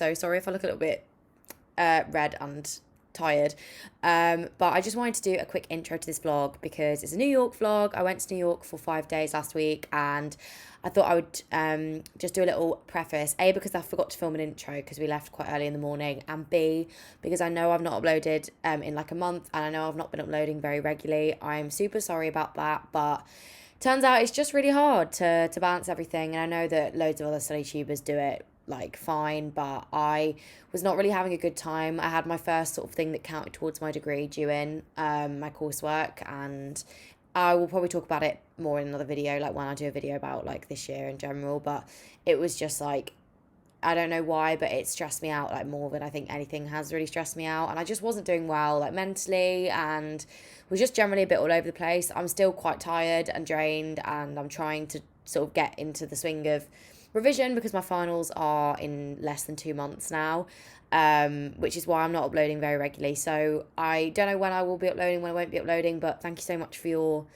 so sorry if I look a little bit red and tired, but I just wanted to do a quick intro to this vlog because it's a New York vlog. I went to New York for 5 days last week, and I thought I would just do a little preface, A, because I forgot to film an intro because we left quite early in the morning, and B, because I know I've not uploaded in like a month, and I know I've not been uploading very regularly. I'm super sorry about that, but turns out it's just really hard to balance everything, and I know that loads of other study tubers do it like fine, but I was not really having a good time. I had my first sort of thing that counted towards my degree due in my coursework, and I will probably talk about it more in another video, like when I do a video about like this year in general. But it was just like, I don't know why, but it stressed me out like more than I think anything has really stressed me out, and I just wasn't doing well like mentally, and was just generally a bit all over the place. I'm still quite tired and drained, and I'm trying to sort of get into the swing of revision because my finals are in less than 2 months now, which is why I'm not uploading very regularly. So I don't know when I will be uploading, when I won't be uploading, but thank you so much for your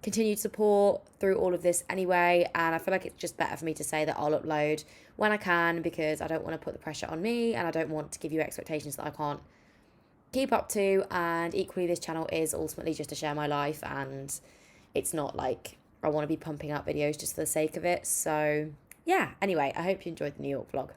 continued support through all of this anyway, and I feel like it's just better for me to say that I'll upload when I can, because I don't want to put the pressure on me, and I don't want to give you expectations that I can't keep up to. And equally, this channel is ultimately just to share my life, and it's not like I want to be pumping out videos just for the sake of it. So yeah, anyway, I hope you enjoyed the New York vlog.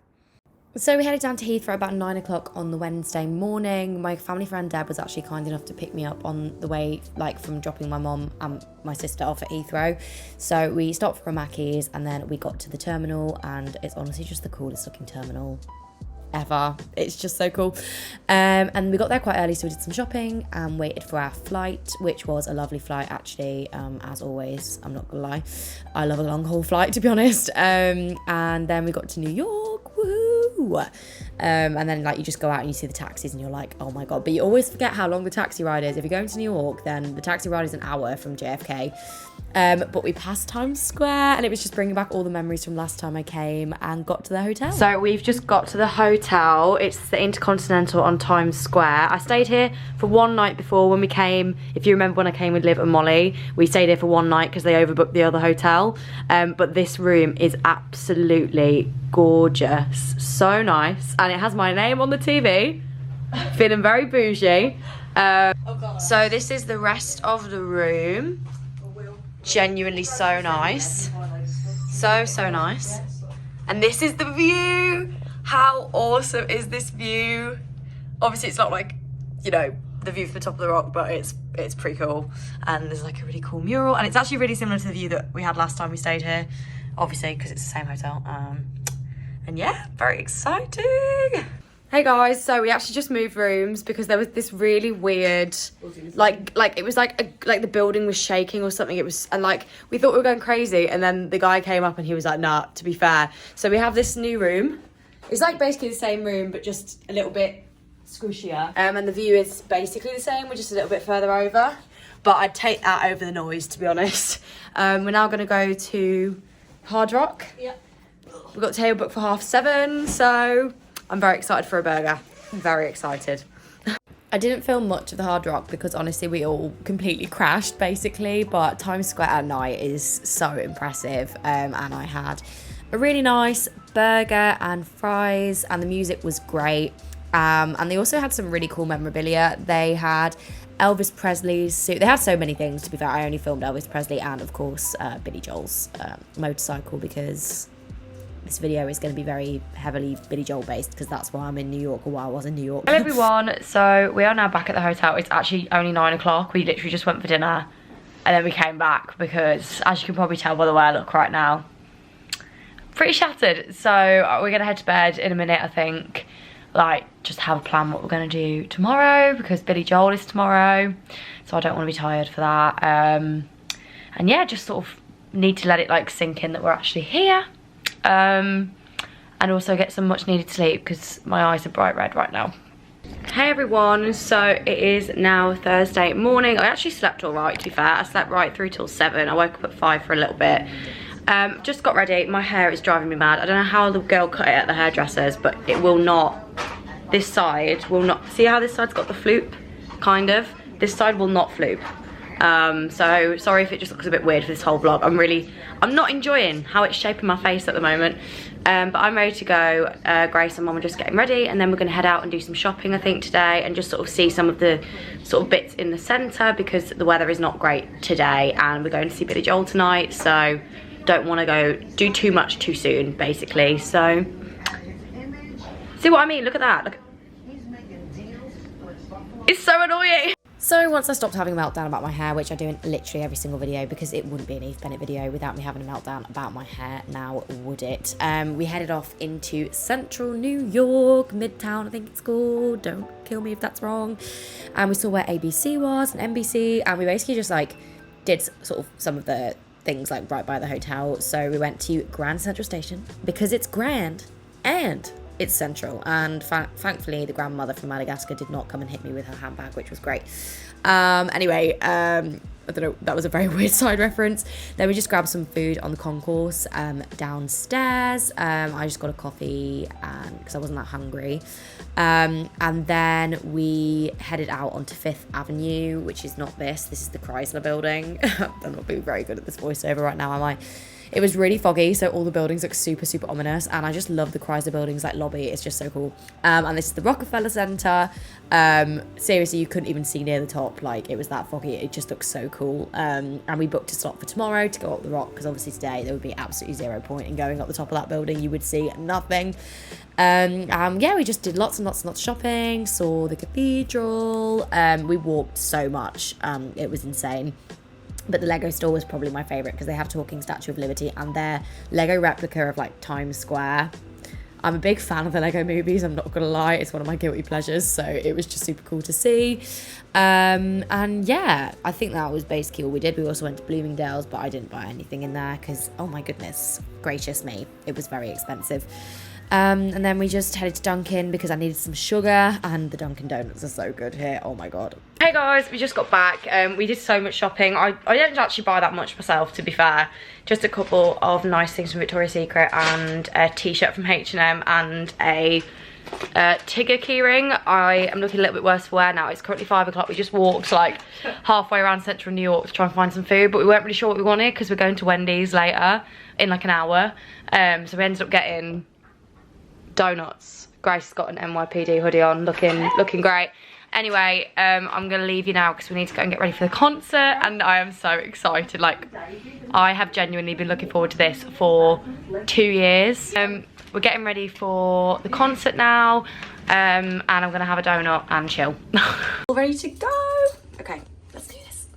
So we headed down to Heathrow about 9 o'clock on the Wednesday morning. My family friend Deb was actually kind enough to pick me up on the way, like from dropping my mum and my sister off at Heathrow. So we stopped for a Mackey's, and then we got to the terminal, and it's honestly just the coolest looking terminal ever. It's just so cool. And we got there quite early, so we did some shopping and waited for our flight, which was a lovely flight actually, as always. I'm not gonna lie, I love a long haul flight, to be honest. And then we got to New York, woohoo. And then like you just go out and you see the taxis and you're like, oh my god. But you always forget how long the taxi ride is. If you're going to New York, then the taxi ride is an hour from JFK. But we passed Times Square, and it was just bringing back all the memories from last time I came, and got to the hotel. So we've just got to the hotel. It's the Intercontinental on Times Square. I stayed here for one night before when we came. If you remember when I came with Liv and Molly, we stayed here for one night because they overbooked the other hotel. But this room is absolutely gorgeous. So nice. And it has my name on the TV. Feeling very bougie. So this is the rest of the room. Genuinely so nice, so nice. And this is the view. How awesome is this view? Obviously it's not like, you know, the view from the top of the rock, but it's pretty cool. And there's like a really cool mural, and it's actually really similar to the view that we had last time we stayed here, obviously because it's the same hotel. And yeah, very exciting. Hey guys, so we actually just moved rooms because there was this really weird, like it was like the building was shaking or something. It was, and like we thought we were going crazy, and then the guy came up and he was like, nah, to be fair. So we have this new room. It's like basically the same room, but just a little bit squishier. And the view is basically the same. We're just a little bit further over, but I'd take that over the noise, to be honest. We're now gonna go to Hard Rock. Yeah. We've got table booked for 7:30, so I'm very excited for a burger. I'm very excited. I didn't film much of the Hard Rock because honestly we all completely crashed basically, but Times Square at night is so impressive. And I had a really nice burger and fries, and the music was great. And they also had some really cool memorabilia. They had Elvis Presley's suit. They had so many things, to be fair. I only filmed Elvis Presley and of course Billy Joel's motorcycle, because this video is going to be very heavily Billy Joel based because that's why I'm in New York, or why I was in New York. Hello everyone, so we are now back at the hotel. It's actually only 9 o'clock. We literally just went for dinner and then we came back because, as you can probably tell by the way I look right now, pretty shattered. So we're going to head to bed in a minute, I think. Like, just have a plan what we're going to do tomorrow because Billy Joel is tomorrow, so I don't want to be tired for that. And yeah, just sort of need to let it like sink in that we're actually here. And also get some much needed sleep because my eyes are bright red right now. Hey everyone, so it is now Thursday morning. I actually slept all right, to be fair. I slept right through till 7. I woke up at 5 for a little bit. Just got ready. My hair is driving me mad. I don't know how the girl cut it at the hairdressers, but it will not, this side will not, see how this side's got the floop, kind of? This side will not floop. So sorry if it just looks a bit weird for this whole vlog. I'm not enjoying how it's shaping my face at the moment. But I'm ready to go. Grace and Mum are just getting ready, and then we're going to head out and do some shopping, I think, today, and just sort of see some of the sort of bits in the centre, because the weather is not great today, and we're going to see Billy Joel tonight, so don't want to go do too much too soon, basically. So see what I mean? Look at that. Look. It's so annoying. So once I stopped having a meltdown about my hair, which I do in literally every single video, because it wouldn't be an Eve Bennett video without me having a meltdown about my hair, now would it? We headed off into central New York, Midtown I think it's called, don't kill me if that's wrong. And we saw where ABC was and NBC, and we basically just like did sort of some of the things like right by the hotel. So we went to Grand Central Station because it's grand and it's central, and thankfully the grandmother from Madagascar did not come and hit me with her handbag, which was great. Anyway, I don't know, that was a very weird side reference. Then we just grabbed some food on the concourse downstairs. I just got a coffee because I wasn't that hungry. And then we headed out onto 5th Avenue, which is not this is the Chrysler building. I'm not being very good at this voiceover right now, am I? It was really foggy, so all the buildings look super, super ominous, and I just love the Chrysler buildings, like lobby, it's just so cool. And this is the Rockefeller Center. Seriously, you couldn't even see near the top, like it was that foggy, it just looks so cool. And we booked a slot for tomorrow to go up the rock, because obviously today there would be absolutely 0 point in going up the top of that building, you would see nothing. Yeah, we just did lots and lots and lots of shopping, saw the cathedral, we walked so much, it was insane. But the Lego store was probably my favourite, because they have talking Statue of Liberty and their Lego replica of like Times Square. I'm a big fan of the Lego movies, I'm not gonna lie, it's one of my guilty pleasures, so it was just super cool to see. And yeah, I think that was basically all we did. We also went to Bloomingdale's, but I didn't buy anything in there because, oh my goodness gracious me, it was very expensive. And then we just headed to Dunkin' because I needed some sugar, and the Dunkin' Donuts are so good here, oh my god. Hey guys, we just got back. We did so much shopping. I didn't actually buy that much myself, to be fair. Just a couple of nice things from Victoria's Secret, and a t-shirt from H&M, and a Tigger keyring. I am looking a little bit worse for wear now. It's currently 5 o'clock. We just walked like halfway around central New York to try and find some food, but we weren't really sure what we wanted because we're going to Wendy's later in like an hour. So we ended up getting donuts. Grace has got an NYPD hoodie on, looking great. Anyway, I'm gonna leave you now because we need to go and get ready for the concert, and I am so excited. Like, I have genuinely been looking forward to this for 2 years. We're getting ready for the concert now, and I'm gonna have a donut and chill. All ready to go? Okay, let's do this.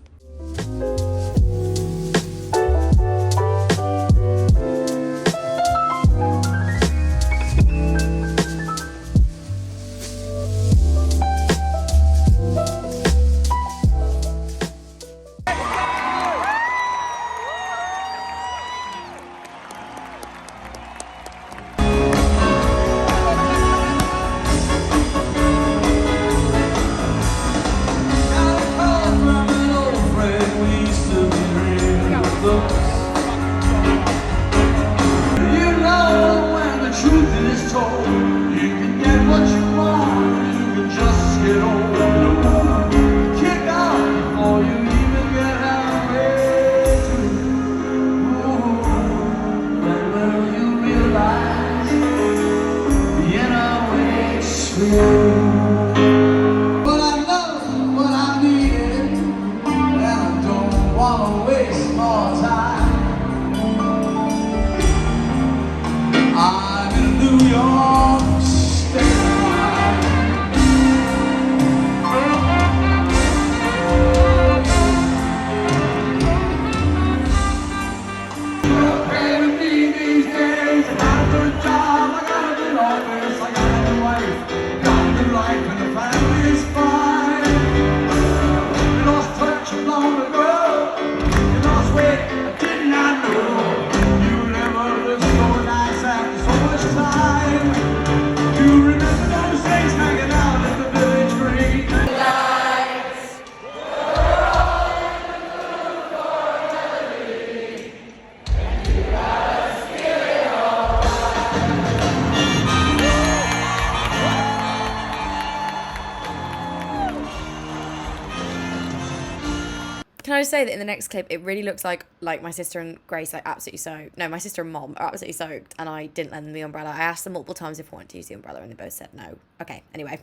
Can I just say that in the next clip, it really looks like my sister and Grace are absolutely soaked. No, my sister and mom are absolutely soaked, and I didn't lend them the umbrella. I asked them multiple times if I wanted to use the umbrella, and they both said no. Okay, anyway.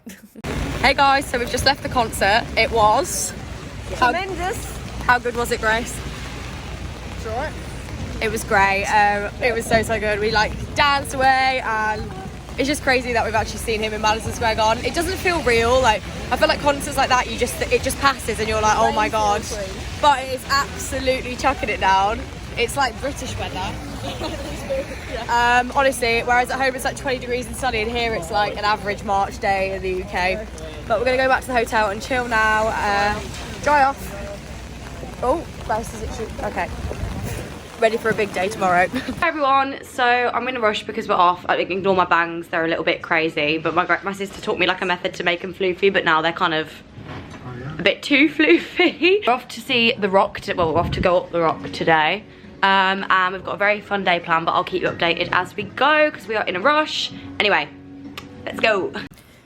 Hey guys, so we've just left the concert. It was tremendous. How good was it, Grace? It's alright. It was great. It was so good. We like danced away, and it's just crazy that we've actually seen him in Madison Square Garden. It doesn't feel real. Like, I feel like concerts like that, it just passes, and you're like, oh my god. But it's absolutely chucking it down. It's like British weather. Honestly, whereas at home it's like 20 degrees and sunny, and here it's like an average March day in the UK. But we're gonna go back to the hotel and chill now. Dry off. Oh, Grace is itchy. Okay. Ready for a big day tomorrow. Hi everyone, so I'm in a rush because we're off. I ignore my bangs, they're a little bit crazy, but my sister taught me like a method to make them floofy, but now they're kind of a bit too floofy. We're off to see the Rock, well, we're off to go up the Rock today, and we've got a very fun day planned, but I'll keep you updated as we go because we are in a rush. Anyway, let's go.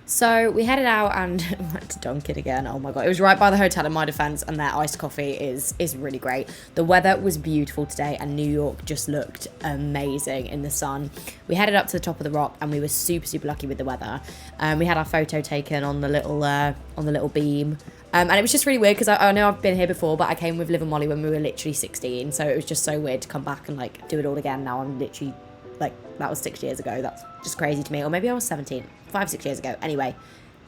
So we headed out and went to Dunkin' again. Oh my god, it was right by the hotel in my defense, and their iced coffee is really great. The weather was beautiful today, and New York just looked amazing in the sun. We headed up to the top of the Rock, and we were super lucky with the weather. We had our photo taken on the little beam. And it was just really weird because I know I've been here before, but I came with Liv and Molly when we were literally 16, so it was just so weird to come back and like do it all again. Now I'm literally like, that was 6 years ago. That's just crazy to me. Or maybe I was 17, 5-6 years ago. Anyway,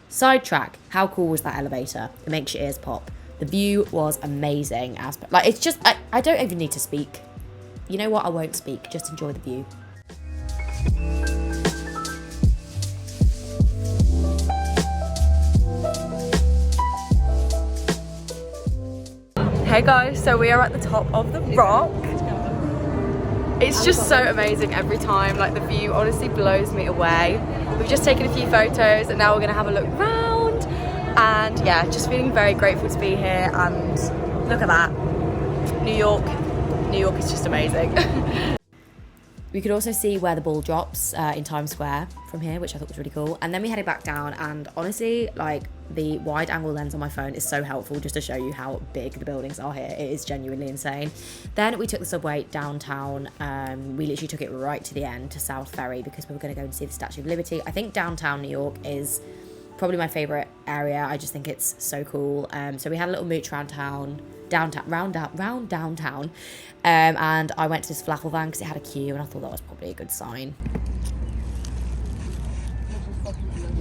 sidetrack. How cool was that elevator? It makes your ears pop. The view was amazing. Like, it's just, I don't even need to speak. You know what? I won't speak. Just enjoy the view. Hey guys, so we are at the top of the Rock. It's just so amazing every time. Like, the view honestly blows me away. We've just taken a few photos, and now we're gonna have a look round. And yeah, just feeling very grateful to be here. And look at that, New York is just amazing. We could also see where the ball drops in Times Square from here, which I thought was really cool. And then we headed back down, and honestly, like, the wide angle lens on my phone is so helpful just to show you how big the buildings are here. It is genuinely insane. Then we took the subway downtown. We literally took it right to the end to South Ferry because we were going to go and see the Statue of Liberty. I think downtown New York is probably my favourite area. I just think it's so cool. So we had a little mooch around downtown. And I went to this falafel van because it had a queue, and I thought that was probably a good sign.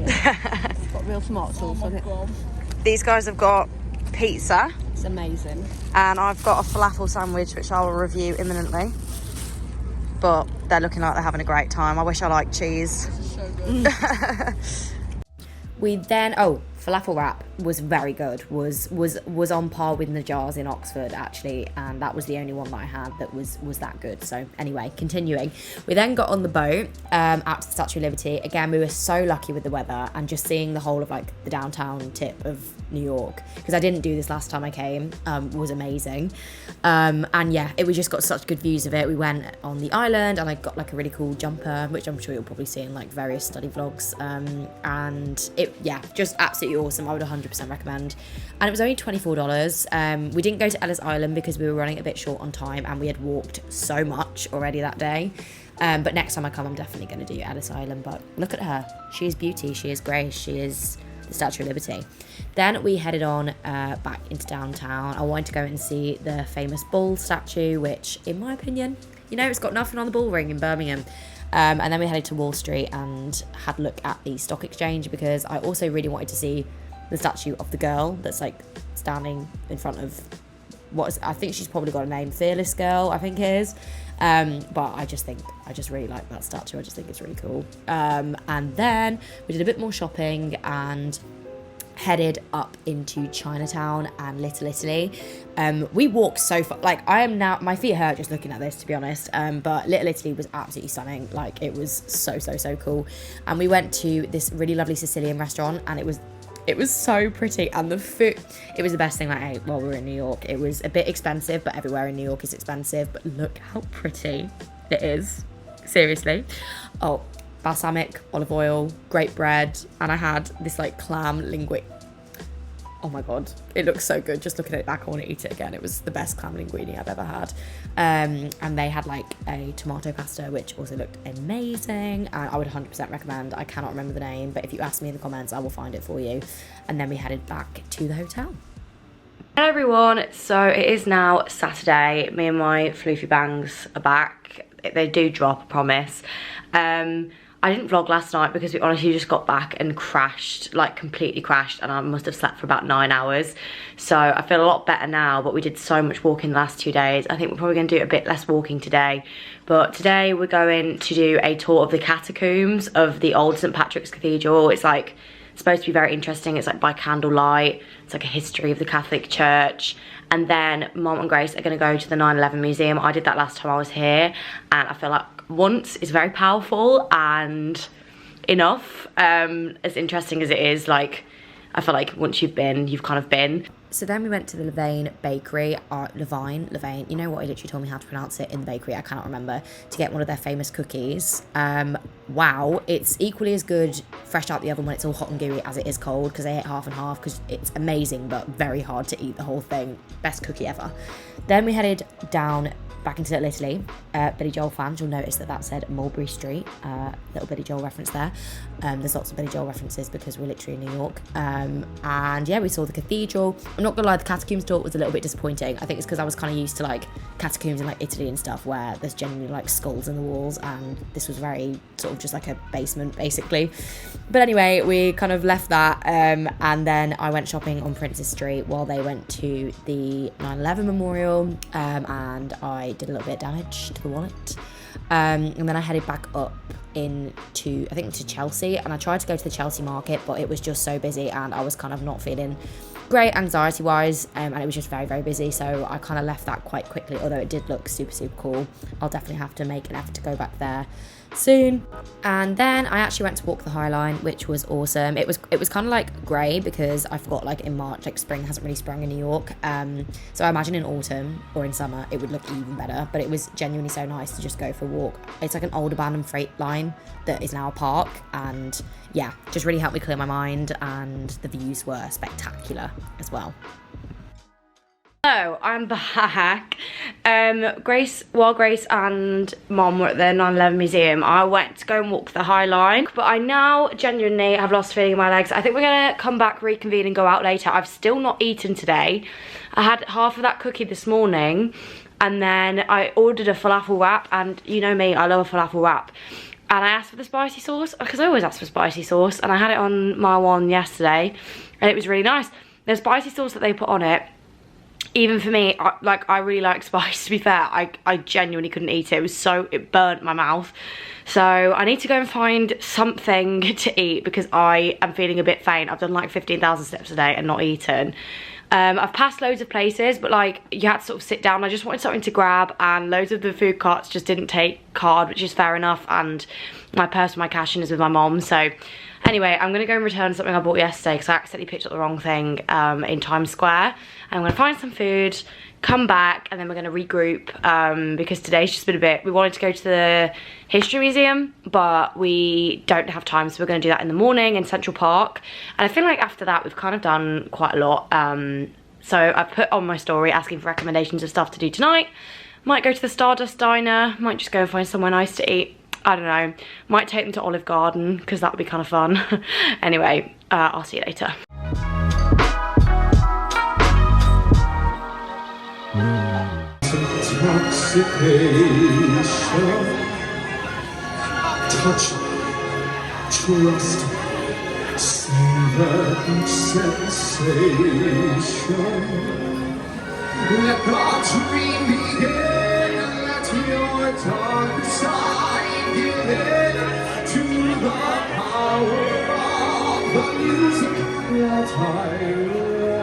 It's got real smart sauce on it. These guys have got pizza. It's amazing. And I've got a falafel sandwich, which I will review imminently. But they're looking like they're having a great time. I wish I liked cheese. This is so good. We then, falafel wrap was very good. Was on par with Najjar's in Oxford, actually, and that was the only one that I had that was that good. So anyway, continuing, we then got on the boat out to the Statue of Liberty. Again, we were so lucky with the weather and just seeing the whole of like the downtown tip of New York, because I didn't do this last time I came, was amazing. And yeah, we just got such good views of it. We went on the island, and I got like a really cool jumper, which I'm sure you'll probably see in like various study vlogs. And it, yeah, just absolutely awesome. I would 100% recommend. And it was only $24. We didn't go to Ellis Island because we were running a bit short on time, and we had walked so much already that day. But next time I come, I'm definitely going to do Ellis Island. But look at her. She is beauty. She is grace. She is the Statue of Liberty. Then we headed on back into downtown. I wanted to go and see the famous bull statue, which, in my opinion, you know, it's got nothing on the bull ring in Birmingham. And then we headed to Wall Street and had a look at the stock exchange, because I also really wanted to see the statue of the girl that's like standing in front of I think she's probably got a name, Fearless Girl, I think it is. But I just really like that statue. I just think it's really cool. And then we did a bit more shopping and headed up into Chinatown and Little Italy. We walked so far, like I am now, my feet hurt just looking at this, to be honest. But Little Italy was absolutely stunning. Like, it was so cool. And we went to this really lovely Sicilian restaurant, and it was so pretty, and the food, it was the best thing that I ate while we were in New York. It was a bit expensive, but everywhere in New York is expensive. But look how pretty it is, seriously. Oh, balsamic olive oil, great bread, and I had this like clam oh my god, it looks so good. Just looking at it back, I want to eat it again. It was the best clam linguine I've ever had. And they had like a tomato pasta, which also looked amazing. And I would 100% recommend. I cannot remember the name, but if you ask me in the comments, I will find it for you. And then we headed back to the hotel. Hello everyone, so it is now Saturday. Me and my floofy bangs are back. They do drop, I promise. I didn't vlog last night because we honestly just got back and crashed, like completely crashed, and I must have slept for about 9 hours. So I feel a lot better now, but we did so much walking the last 2 days. I think we're probably going to do a bit less walking today. But today we're going to do a tour of the Catacombs of the old St. Patrick's Cathedral. It's like supposed to be very interesting. It's like by candlelight. It's like a history of the Catholic Church. And then Mom and Grace are going to go to the 9/11 museum. I did that last time I was here, and I feel like once is very powerful and enough. As interesting as it is, like I feel like once you've been, you've kind of been. So then we went to the Levain Bakery, or Levain, you know what, he literally told me how to pronounce it in the bakery, I cannot remember, to get one of their famous cookies. Wow, it's equally as good fresh out the oven when it's all hot and gooey as it is cold, because they ate half and half, because it's amazing but very hard to eat the whole thing. Best cookie ever. Then we headed down back into Little Italy. Billy Joel fans, you'll notice that said Mulberry Street. Little Billy Joel reference there. There's lots of Billy Joel references because we're literally in New York. And yeah, we saw the cathedral. I'm not gonna lie, the Catacombs talk was a little bit disappointing. I think it's because I was kind of used to like catacombs in like Italy and stuff where there's genuinely like skulls in the walls, and this was very sort of just like a basement basically. But anyway, we kind of left that, and then I went shopping on Princess Street while they went to the 9/11 memorial, and I did a little bit of damage to the wallet. And then I headed back up into, I think, to Chelsea, and I tried to go to the Chelsea market, but it was just so busy and I was kind of not feeling great anxiety wise, and it was just very, very busy, so I kind of left that quite quickly, although it did look super, super cool. I'll definitely have to make an effort to go back there soon. And then I actually went to walk the High Line, which was awesome. It was kind of like grey because I forgot, like in March, like spring hasn't really sprung in New York, so I imagine in autumn or in summer it would look even better, but it was genuinely so nice to just go for a walk. It's like an old abandoned freight line that is now a park, and yeah, just really helped me clear my mind, and the views were spectacular as well. Hello, I'm back. While Grace and Mom were at the 9/11 museum, I went to go and walk the High Line, but I now genuinely have lost feeling in my legs. I think we're gonna come back, reconvene and go out later. I've still not eaten today. I had half of that cookie this morning, and then I ordered a falafel wrap, and you know me, I love a falafel wrap. And I asked for the spicy sauce, because I always ask for spicy sauce, and I had it on my one yesterday, and it was really nice. The spicy sauce that they put on it, even for me, I really like spice, to be fair. I genuinely couldn't eat it. It burnt my mouth. So I need to go and find something to eat because I am feeling a bit faint. I've done like 15,000 steps today and not eaten. I've passed loads of places, but like you had to sort of sit down. I just wanted something to grab, and loads of the food carts just didn't take card, which is fair enough. And my purse with my cash in is with my mom. So anyway, I'm gonna go and return something I bought yesterday because I accidentally picked up the wrong thing in Times Square. And I'm gonna find some food, come back, and then we're gonna regroup because today's just been a bit, we wanted to go to the History Museum, but we don't have time, so we're gonna do that in the morning in Central Park. And I feel like after that, we've kind of done quite a lot. So I put on my story asking for recommendations of stuff to do tonight. Might go to the Stardust Diner, might just go and find somewhere nice to eat. I don't know, might take them to Olive Garden because that would be kind of fun. Anyway, I'll see you later. Intoxication, touch, trust, savor sensation. Let God's dream begin. Let your dark side give in to the power of the music that I love.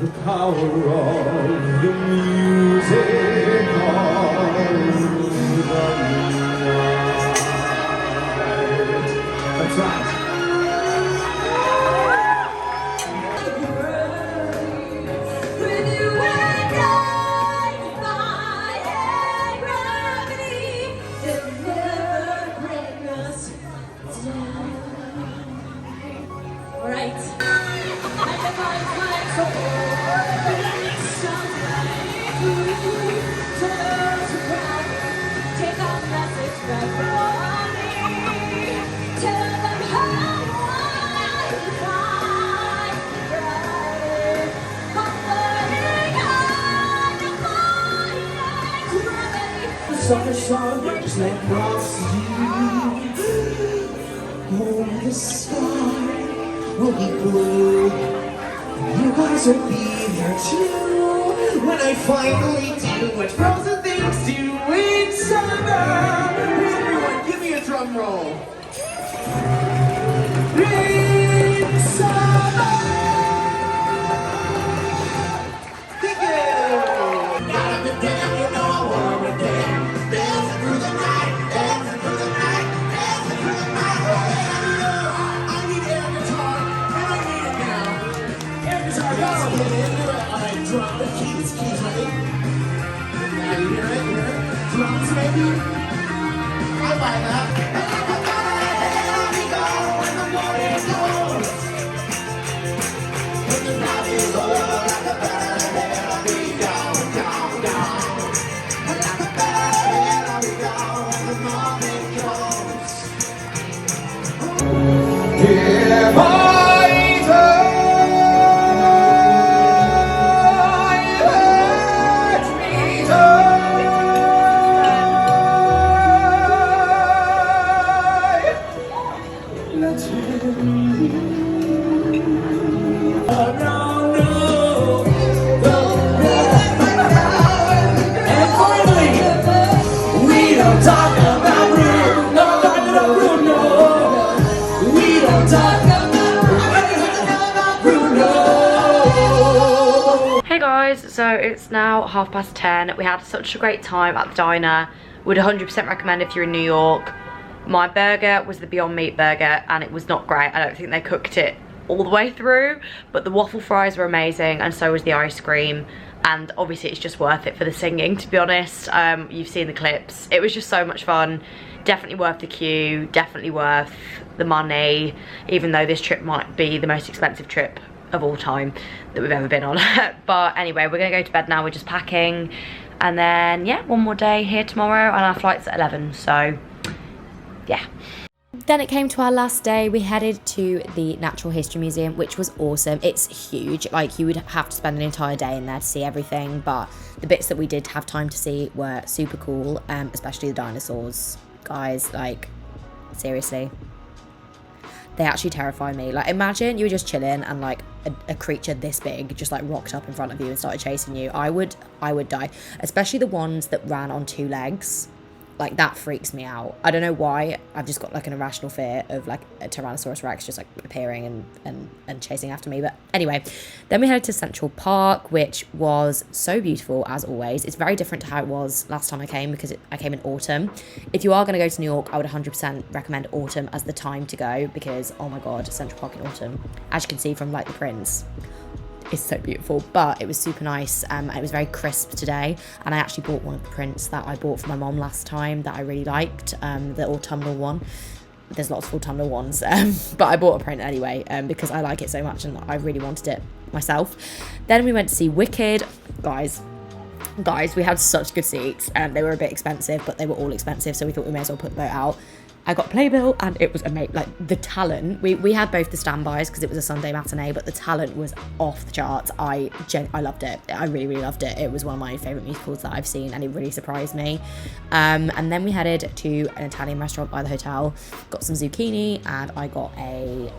The power of the music of the night. That's right. Right. summer sun, just like promised you. Oh, the sky will be blue. You guys will be there too. When I finally do what frozen things do in summer. Everyone, give me a drum roll. In summer. Thank you. Gotta be damn, you know I wanna be there. Dancing through the night, dancing through the night, dancing through the night. I need air guitar, and I need it now. Air guitar, go. Get into it. All right, drum the keys, ready? Yeah, you hear it, drums, maybe. I buy that. Let me go when the morning comes. When the night is over, like a better let me go, go, go. Like a better let me go when the morning comes. If I let me die, let it be. Oh, no, no, no, no. And finally, we don't talk about Bruno. No, Bruno. We don't talk about Bruno. Hey guys, so it's now 10:30. We had such a great time at the diner. Would 100% recommend if you're in New York. My burger was the Beyond Meat burger and it was not great. I don't think they cooked it all the way through, but the waffle fries were amazing and so was the ice cream, and obviously it's just worth it for the singing, to be honest. You've seen the clips. It was just so much fun. Definitely worth the queue, definitely worth the money, even though this trip might be the most expensive trip of all time that we've ever been on. But anyway, we're gonna go to bed now. We're just packing, and then yeah, one more day here tomorrow, and our flight's at 11, so yeah. Then it came to our last day. We headed to the Natural History Museum, which was awesome. It's huge. Like, you would have to spend an entire day in there to see everything, but the bits that we did have time to see were super cool, especially the dinosaurs. Guys, like, seriously. They actually terrify me. Like, imagine you were just chilling and like a creature this big just like rocked up in front of you and started chasing you. I would die. Especially the ones that ran on two legs. Like, that freaks me out. I don't know why. I've just got like an irrational fear of like a Tyrannosaurus Rex just like appearing and chasing after me. But anyway, then we headed to Central Park, which was so beautiful as always. It's very different to how it was last time I came because I came in autumn. If you are going to go to New York, I would 100% recommend autumn as the time to go because, oh my god, Central Park in autumn, as you can see from like the prints, is so beautiful. But it was super nice, and it was very crisp today, and I actually bought one of the prints that I bought for my mom last time that I really liked, the autumnal one. There's lots of autumnal ones, but I bought a print anyway because I like it so much and I really wanted it myself. Then we went to see Wicked. Guys, we had such good seats, and they were a bit expensive, but they were all expensive, so we thought we may as well put the boat out. I got Playbill, and it was amazing. Like, the talent, we had both the standbys because it was a Sunday matinee, but the talent was off the charts. I loved it. I really, really loved it. It was one of my favourite musicals that I've seen, and it really surprised me. And then we headed to an Italian restaurant by the hotel, got some zucchini, and I got a,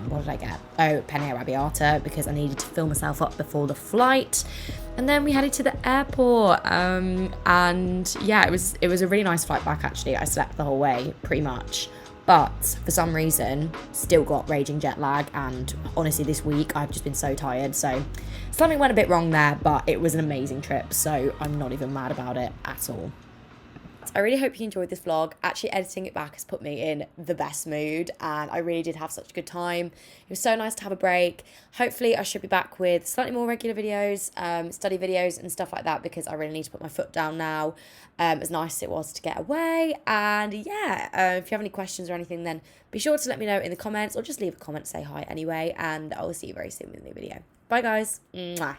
what did I get? Oh, penne arrabbiata, because I needed to fill myself up before the flight. And then we headed to the airport, and yeah, it was a really nice flight back actually. I slept the whole way, pretty much. But for some reason, still got raging jet lag, and honestly this week I've just been so tired, so something went a bit wrong there, but it was an amazing trip, so I'm not even mad about it at all. I really hope you enjoyed this vlog. Actually, editing it back has put me in the best mood, and I really did have such a good time. It was so nice to have a break. Hopefully I should be back with slightly more regular videos, study videos and stuff like that, because I really need to put my foot down now, as nice as it was to get away. And yeah, if you have any questions or anything, then be sure to let me know in the comments, or just leave a comment, say hi anyway, and I will see you very soon with a new video. Bye guys. Mwah.